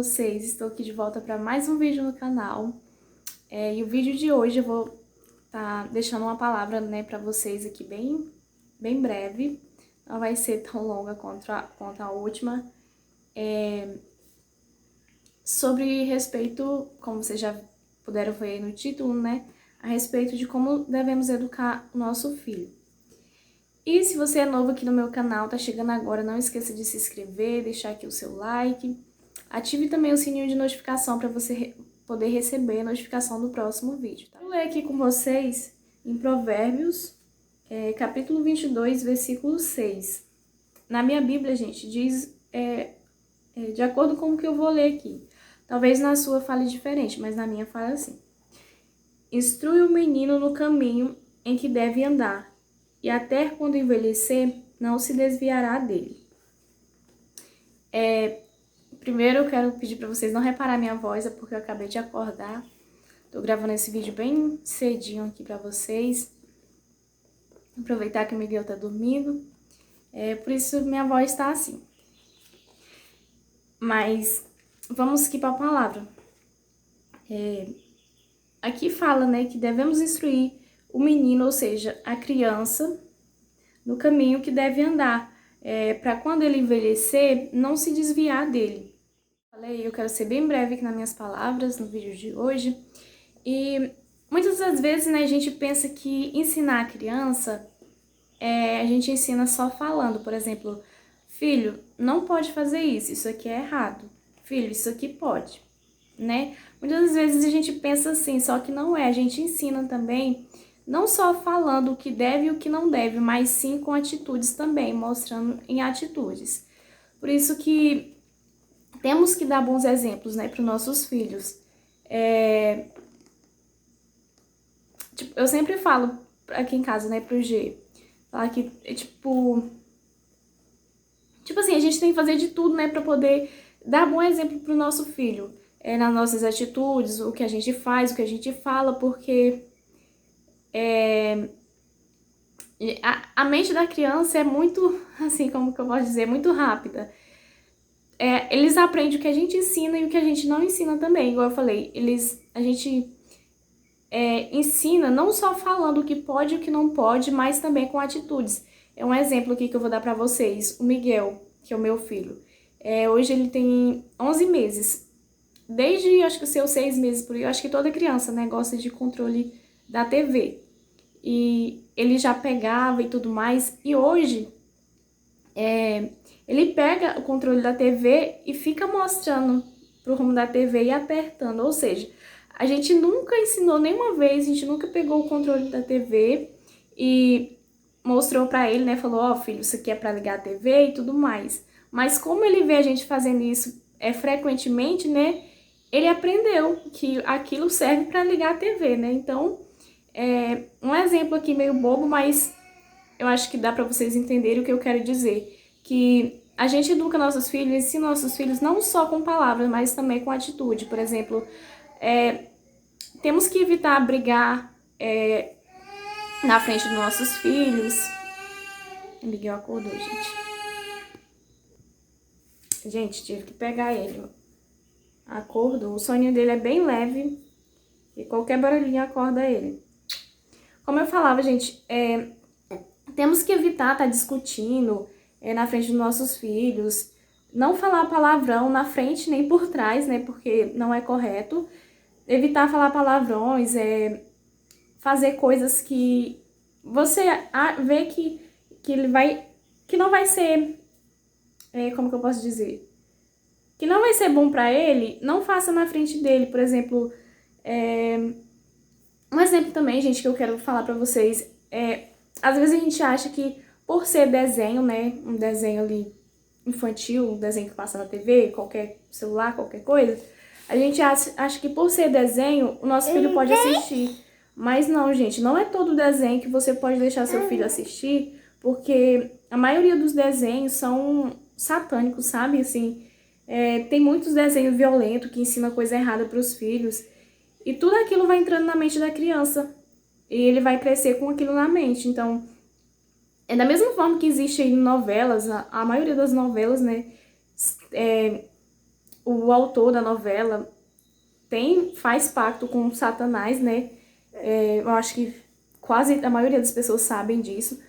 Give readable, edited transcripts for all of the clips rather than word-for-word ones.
vocês? Estou aqui de volta para mais um vídeo no canal. E o vídeo de hoje eu vou estar deixando uma palavra, né, para vocês aqui bem breve. Não vai ser tão longa quanto a última. Sobre respeito, como vocês já puderam ver no título, né, a respeito de como devemos educar o nosso filho. E se você é novo aqui no meu canal, tá chegando agora, não esqueça de se inscrever, deixar aqui o seu like. Ative também o sininho de notificação para você poder receber a notificação do próximo vídeo. Tá? Vou ler aqui com vocês em Provérbios, capítulo 22, versículo 6. Na minha Bíblia, gente, diz, de acordo com o que eu vou ler aqui. Talvez na sua fale diferente, mas na minha fala assim. Instrui o menino no caminho em que deve andar, e até quando envelhecer, não se desviará dele. Primeiro eu quero pedir para vocês não reparar minha voz, é porque eu acabei de acordar. Tô gravando esse vídeo bem cedinho aqui para vocês. Aproveitar que o Miguel tá dormindo. Por isso minha voz tá assim. Mas vamos aqui para a palavra. Aqui fala, né, que devemos instruir o menino, ou seja, a criança, no caminho que deve andar, para quando ele envelhecer, não se desviar dele. Eu quero ser bem breve aqui nas minhas palavras no vídeo de hoje. E muitas das vezes, né, a gente pensa que ensinar a criança, a gente ensina só falando. Por exemplo, filho, não pode fazer isso, isso aqui é errado. Filho, isso aqui pode, né? Muitas das vezes a gente pensa assim, só que não é. A gente ensina também, não só falando o que deve e o que não deve, mas sim com atitudes também, mostrando em atitudes. Por isso que temos que dar bons exemplos, né, para os nossos filhos. Tipo, eu sempre falo aqui em casa, né, pro G, falar que, tipo assim, a gente tem que fazer de tudo, né, para poder dar bom exemplo pro nosso filho, nas nossas atitudes, o que a gente faz, o que a gente fala, porque a mente da criança é muito, assim, como que eu posso dizer, muito rápida. Eles aprendem o que a gente ensina e o que a gente não ensina também, igual eu falei, a gente ensina não só falando o que pode e o que não pode, mas também com atitudes. Um exemplo aqui que eu vou dar pra vocês, o Miguel, que é o meu filho. Hoje ele tem 11 meses. Desde, acho que os seus 6 meses por aí, eu acho que toda criança, né, gosta de controle da TV. E ele já pegava e tudo mais. E hoje, ele pega o controle da TV e fica mostrando pro rumo da TV e apertando. Ou seja, a gente nunca ensinou nenhuma vez, a gente nunca pegou o controle da TV e mostrou pra ele, né, falou, ó, filho, isso aqui é pra ligar a TV e tudo mais. Mas como ele vê a gente fazendo isso frequentemente, né, ele aprendeu que aquilo serve pra ligar a TV, né. Então, um exemplo aqui meio bobo, mas eu acho que dá pra vocês entenderem o que eu quero dizer. Que a gente educa nossos filhos, ensina nossos filhos não só com palavras, mas também com atitude. Por exemplo, temos que evitar brigar na frente dos nossos filhos. O Miguel acordou, gente. Gente, tive que pegar ele. Acordou. O soninho dele é bem leve e qualquer barulhinho acorda ele. Como eu falava, gente, temos que evitar estar discutindo na frente dos nossos filhos. Não falar palavrão na frente nem por trás, né? Porque não é correto. Evitar falar palavrões, fazer coisas que você vê que ele vai, que não vai ser, como que eu posso dizer? Que não vai ser bom pra ele, não faça na frente dele. Por exemplo, um exemplo também, gente, que eu quero falar pra vocês, às vezes a gente acha que por ser desenho, né, um desenho ali infantil, um desenho que passa na TV, qualquer celular, qualquer coisa, a gente acha que por ser desenho, o nosso filho pode assistir. Mas não, gente, não é todo desenho que você pode deixar seu filho assistir, porque a maioria dos desenhos são satânicos, sabe? Assim, tem muitos desenhos violentos que ensinam coisa errada para os filhos. E tudo aquilo vai entrando na mente da criança. E ele vai crescer com aquilo na mente. Então, da mesma forma que existe aí novelas, a maioria das novelas, né, o autor da novela faz pacto com Satanás, né? Eu acho que quase a maioria das pessoas sabem disso,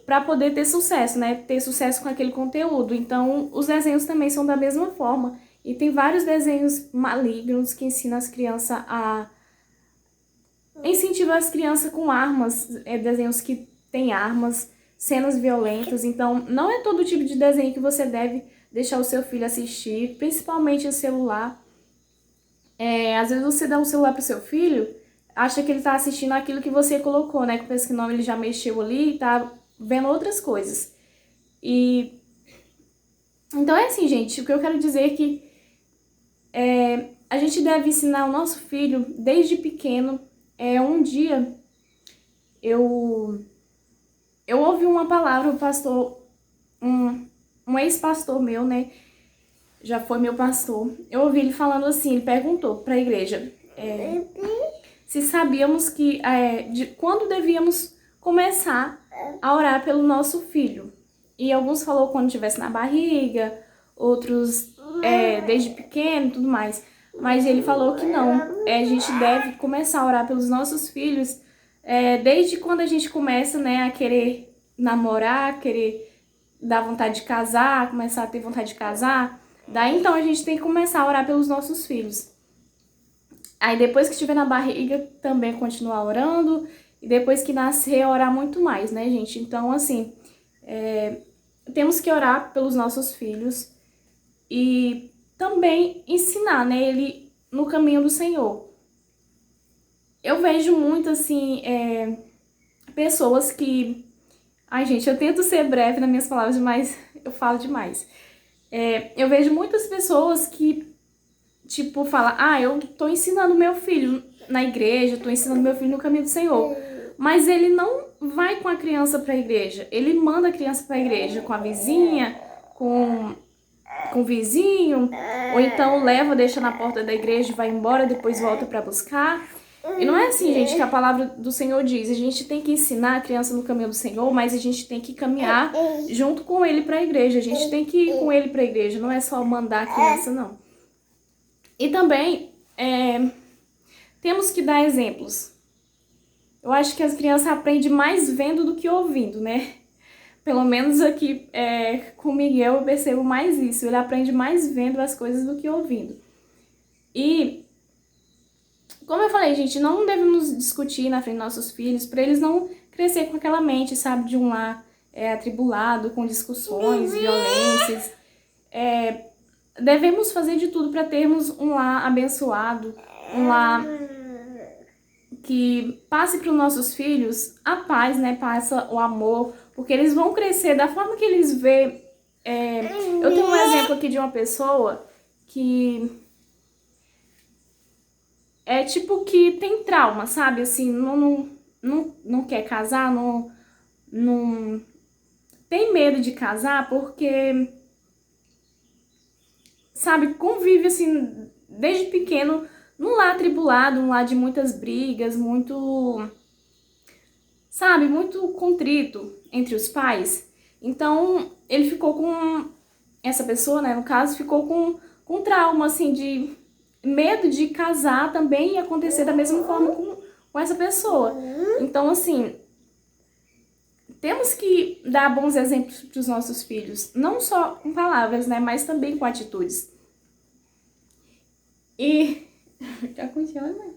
para poder ter sucesso, né? Ter sucesso com aquele conteúdo. Então, os desenhos também são da mesma forma. E tem vários desenhos malignos que ensinam as crianças a... incentivam as crianças com armas, desenhos que têm armas, cenas violentas. Então, não é todo tipo de desenho que você deve deixar o seu filho assistir, principalmente o celular. Às vezes você dá um celular pro seu filho, acha que ele tá assistindo aquilo que você colocou, né? Que pensa que não, ele já mexeu ali e tá vendo outras coisas. Então é assim, gente, o que eu quero dizer é que a gente deve ensinar o nosso filho desde pequeno. Um dia eu ouvi uma palavra, o pastor, um ex-pastor meu, né? Já foi meu pastor. Eu ouvi ele falando assim, ele perguntou para a igreja se sabíamos que de quando devíamos começar a orar pelo nosso filho. E alguns falou quando estivesse na barriga, outros desde pequeno e tudo mais. Mas ele falou que não, a gente deve começar a orar pelos nossos filhos desde quando a gente começa, né, a querer namorar, querer dar vontade de casar, começar a ter vontade de casar. Daí então a gente tem que começar a orar pelos nossos filhos. Aí depois que estiver na barriga também continuar orando. E depois que nascer orar muito mais, né, gente? Então assim, temos que orar pelos nossos filhos. E também ensinar, né, ele no caminho do Senhor. Eu vejo muito assim, pessoas que... Ai gente, eu tento ser breve nas minhas palavras, mas eu falo demais. Eu vejo muitas pessoas que, tipo, falam, eu tô ensinando meu filho na igreja, tô ensinando meu filho no caminho do Senhor. Mas ele não vai com a criança pra igreja, ele manda a criança pra igreja com a vizinha, com o vizinho, ou então leva, deixa na porta da igreja e vai embora, depois volta pra buscar. E não é assim, gente, que a palavra do Senhor diz. A gente tem que ensinar a criança no caminho do Senhor, mas a gente tem que caminhar junto com ele para a igreja. A gente tem que ir com ele para a igreja, não é só mandar a criança, não. E também temos que dar exemplos. Eu acho que as crianças aprendem mais vendo do que ouvindo, né? Pelo menos aqui com o Miguel eu percebo mais isso. Ele aprende mais vendo as coisas do que ouvindo. E... como eu falei, gente, não devemos discutir na frente dos nossos filhos para eles não crescer com aquela mente, sabe, de um lar atribulado, com discussões, violências. Devemos fazer de tudo para termos um lar abençoado, um lar que passe para os nossos filhos a paz, né, passa o amor, porque eles vão crescer da forma que eles vê. Eu tenho um exemplo aqui de uma pessoa que... tipo que tem trauma, sabe? Assim, não quer casar, não tem medo de casar porque, sabe, convive assim, desde pequeno, num lar atribulado, um lar de muitas brigas, muito, sabe, muito contrito entre os pais. Então, ele ficou com, essa pessoa, né, no caso, ficou com trauma, assim, de... medo de casar também e acontecer da mesma forma com essa pessoa. Então, assim, temos que dar bons exemplos para os nossos filhos. Não só com palavras, né? Mas também com atitudes. E... já aconteceu, né?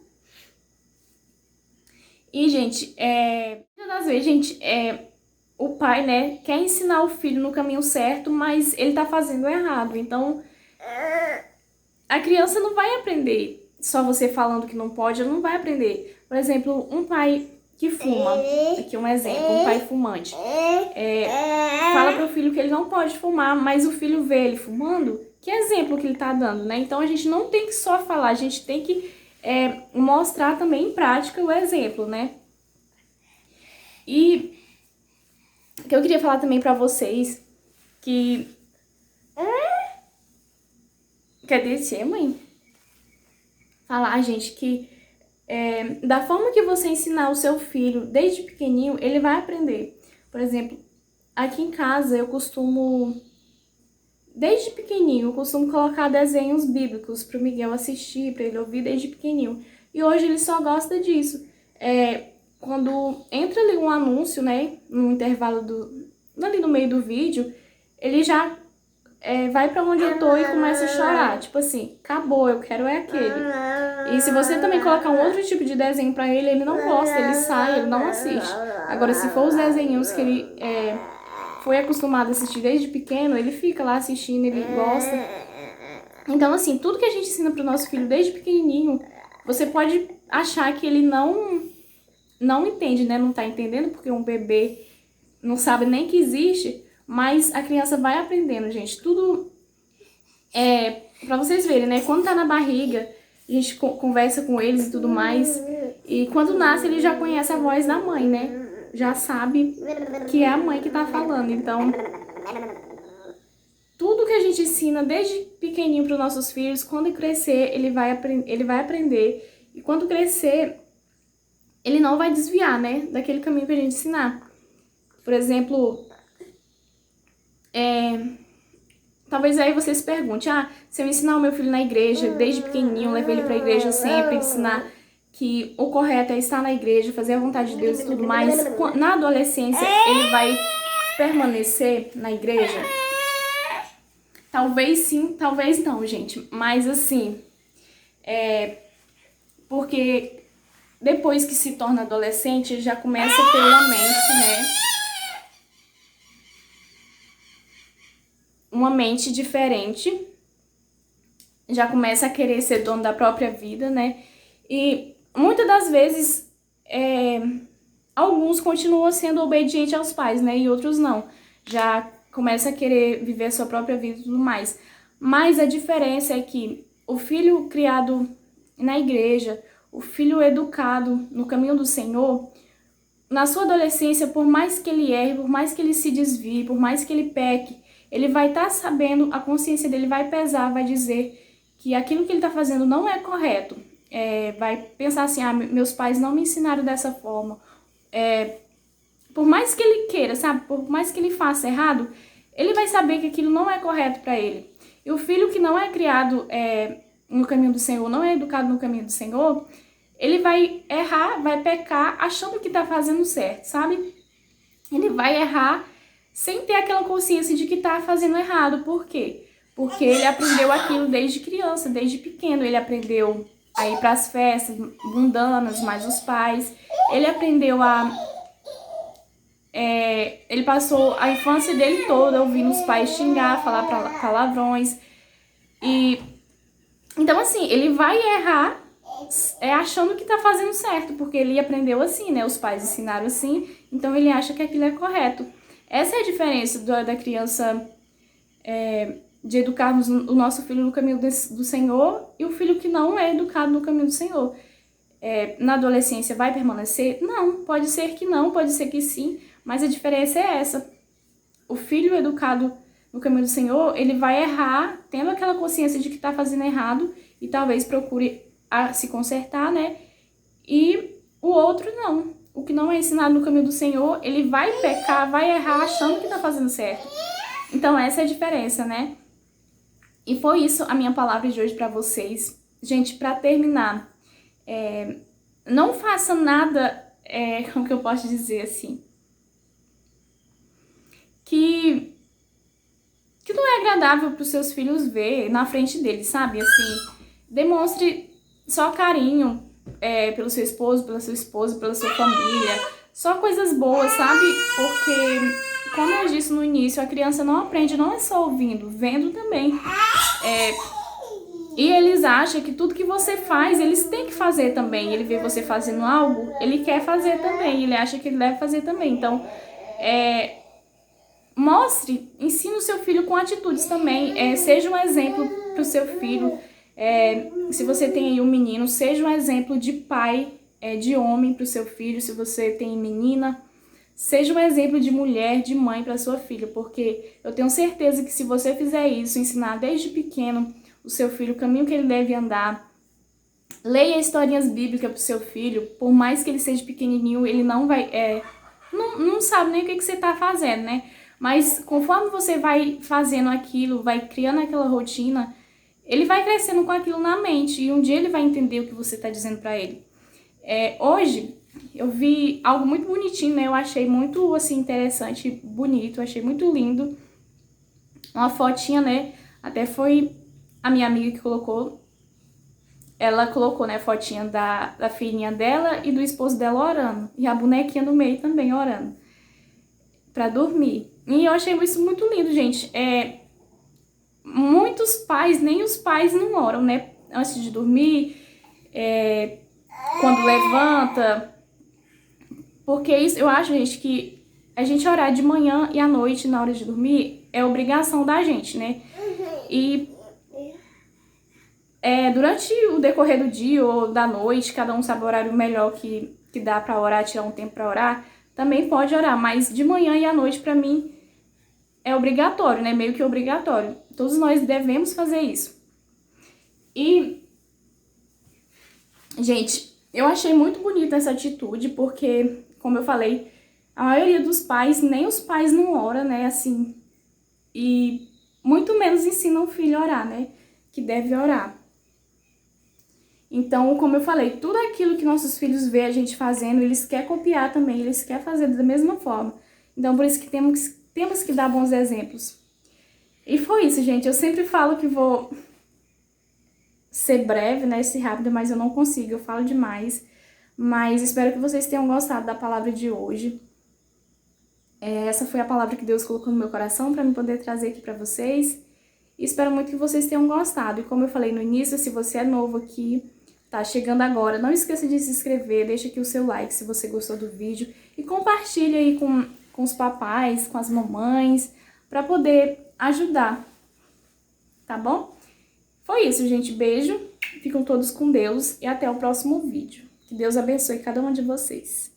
E, gente, muitas das vezes, gente, o pai, né, quer ensinar o filho no caminho certo, mas ele tá fazendo errado. Então... a criança não vai aprender só você falando que não pode, ela não vai aprender. Por exemplo, um pai que fuma, aqui um exemplo, um pai fumante, fala pro filho que ele não pode fumar, mas o filho vê ele fumando, que exemplo que ele tá dando, né? Então a gente não tem que só falar, a gente tem que mostrar também em prática o exemplo, né? E o que eu queria falar também pra vocês, que... quer dizer, mãe? Falar, gente, que da forma que você ensinar o seu filho desde pequenininho, ele vai aprender. Por exemplo, aqui em casa eu costumo desde pequenininho, eu costumo colocar desenhos bíblicos pro Miguel assistir, pra ele ouvir desde pequenininho. E hoje ele só gosta disso. Quando entra ali um anúncio, né, no intervalo ali no meio do vídeo, ele já vai pra onde eu tô e começa a chorar. Tipo assim, acabou, eu quero é aquele. E se você também colocar um outro tipo de desenho pra ele, ele não gosta, ele sai, ele não assiste. Agora, se for os desenhos que ele foi acostumado a assistir desde pequeno, ele fica lá assistindo, ele gosta. Então, assim, tudo que a gente ensina pro nosso filho desde pequenininho, você pode achar que ele não entende, né? Não tá entendendo, porque um bebê não sabe nem que existe, mas a criança vai aprendendo, gente. Tudo pra vocês verem, né? Quando tá na barriga, a gente conversa com eles e tudo mais. E quando nasce, ele já conhece a voz da mãe, né? Já sabe que é a mãe que tá falando. Então, tudo que a gente ensina desde pequenininho para os nossos filhos, quando crescer, ele vai aprender. E quando crescer, ele não vai desviar, né, daquele caminho que a gente ensinar. Por exemplo, talvez aí você se pergunte, se eu ensinar o meu filho na igreja, desde pequenininho, levar ele para a igreja sempre, ensinar que o correto é estar na igreja, fazer a vontade de Deus e tudo mais, na adolescência ele vai permanecer na igreja? Talvez sim, talvez não, gente. Mas assim, porque depois que se torna adolescente, já começa a ter uma mente, né? Uma mente diferente. Já começa a querer ser dono da própria vida, né? E muitas das vezes, alguns continuam sendo obedientes aos pais, né? E outros não. Já começa a querer viver a sua própria vida e tudo mais. Mas a diferença é que o filho criado na igreja, o filho educado no caminho do Senhor, na sua adolescência, por mais que ele erre, por mais que ele se desvie, por mais que ele peque, ele vai estar sabendo, a consciência dele vai pesar, vai dizer que aquilo que ele está fazendo não é correto. Vai pensar assim, meus pais não me ensinaram dessa forma. Por mais que ele queira, sabe? Por mais que ele faça errado, ele vai saber que aquilo não é correto para ele. E o filho que não é criado no caminho do Senhor, não é educado no caminho do Senhor, ele vai errar, vai pecar achando que tá fazendo certo, sabe? Ele vai errar sem ter aquela consciência de que tá fazendo errado. Por quê? Porque ele aprendeu aquilo desde criança, desde pequeno. Ele aprendeu a ir pras festas mundanas, mais os pais. Ele aprendeu ele passou a infância dele toda ouvindo os pais xingar, falar palavrões. Então, assim, ele vai errar achando que tá fazendo certo, porque ele aprendeu assim, né? Os pais ensinaram assim, então ele acha que aquilo é correto. Essa é a diferença da criança, de educarmos o nosso filho no caminho do Senhor e o filho que não é educado no caminho do Senhor. Na adolescência vai permanecer? Não, pode ser que não, pode ser que sim, mas a diferença é essa. O filho educado no caminho do Senhor, ele vai errar tendo aquela consciência de que está fazendo errado e talvez procure se consertar, né? E o outro não. O que não é ensinado no caminho do Senhor, ele vai pecar, vai errar achando que está fazendo certo. Então essa é a diferença, né? E foi isso a minha palavra de hoje para vocês. Gente, para terminar, não faça nada, como que eu posso dizer assim, que não é agradável para os seus filhos ver na frente deles, sabe? Assim, demonstre só carinho pelo seu esposo, pela sua esposa, pela sua família. Só coisas boas, sabe? Porque, como eu disse no início, a criança não aprende, não é só ouvindo, vendo também. E eles acham que tudo que você faz, eles têm que fazer também. Ele vê você fazendo algo, ele quer fazer também, ele acha que ele deve fazer também. Então, ensine o seu filho com atitudes também. Seja um exemplo para o seu filho. Se você tem aí um menino, seja um exemplo de pai, de homem para o seu filho. Se você tem menina, seja um exemplo de mulher, de mãe para sua filha. Porque eu tenho certeza que se você fizer isso, ensinar desde pequeno o seu filho o caminho que ele deve andar, leia historinhas bíblicas para o seu filho, por mais que ele seja pequenininho, ele não vai... não sabe nem o que você está fazendo, né? Mas conforme você vai fazendo aquilo, vai criando aquela rotina, ele vai crescendo com aquilo na mente e um dia ele vai entender o que você está dizendo para ele. Hoje eu vi algo muito bonitinho, né? Eu achei muito assim interessante, bonito, achei muito lindo. Uma fotinha, né? Até foi a minha amiga que colocou. Ela colocou, né, a fotinha da filhinha dela e do esposo dela orando. E a bonequinha no meio também orando. Pra dormir. E eu achei isso muito lindo, gente. Muitos pais, nem os pais não oram, né? Antes de dormir, quando levanta. Porque isso, eu acho, gente, que a gente orar de manhã e à noite, na hora de dormir, é obrigação da gente, né? E durante o decorrer do dia ou da noite, cada um sabe o horário melhor que dá pra orar, tirar um tempo pra orar, também pode orar, mas de manhã e à noite, pra mim, é obrigatório, né? Meio que obrigatório. Todos nós devemos fazer isso. E, gente, eu achei muito bonita essa atitude, porque, como eu falei, a maioria dos pais, nem os pais não oram, né? Assim, e muito menos ensinam o filho a orar, né? Que deve orar. Então, como eu falei, tudo aquilo que nossos filhos vê a gente fazendo, eles querem copiar também, eles querem fazer da mesma forma. Então, por isso que temos que dar bons exemplos. E foi isso, gente. Eu sempre falo que vou ser breve, né, ser rápida, mas eu não consigo, eu falo demais. Mas espero que vocês tenham gostado da palavra de hoje. Essa foi a palavra que Deus colocou no meu coração para eu poder trazer aqui para vocês. E espero muito que vocês tenham gostado. E como eu falei no início, se você é novo aqui, tá chegando agora, não esqueça de se inscrever, deixa aqui o seu like se você gostou do vídeo e compartilha aí com os papais, com as mamães, para poder ajudar, tá bom? Foi isso, gente. Beijo, ficam todos com Deus e até o próximo vídeo. Que Deus abençoe cada um de vocês.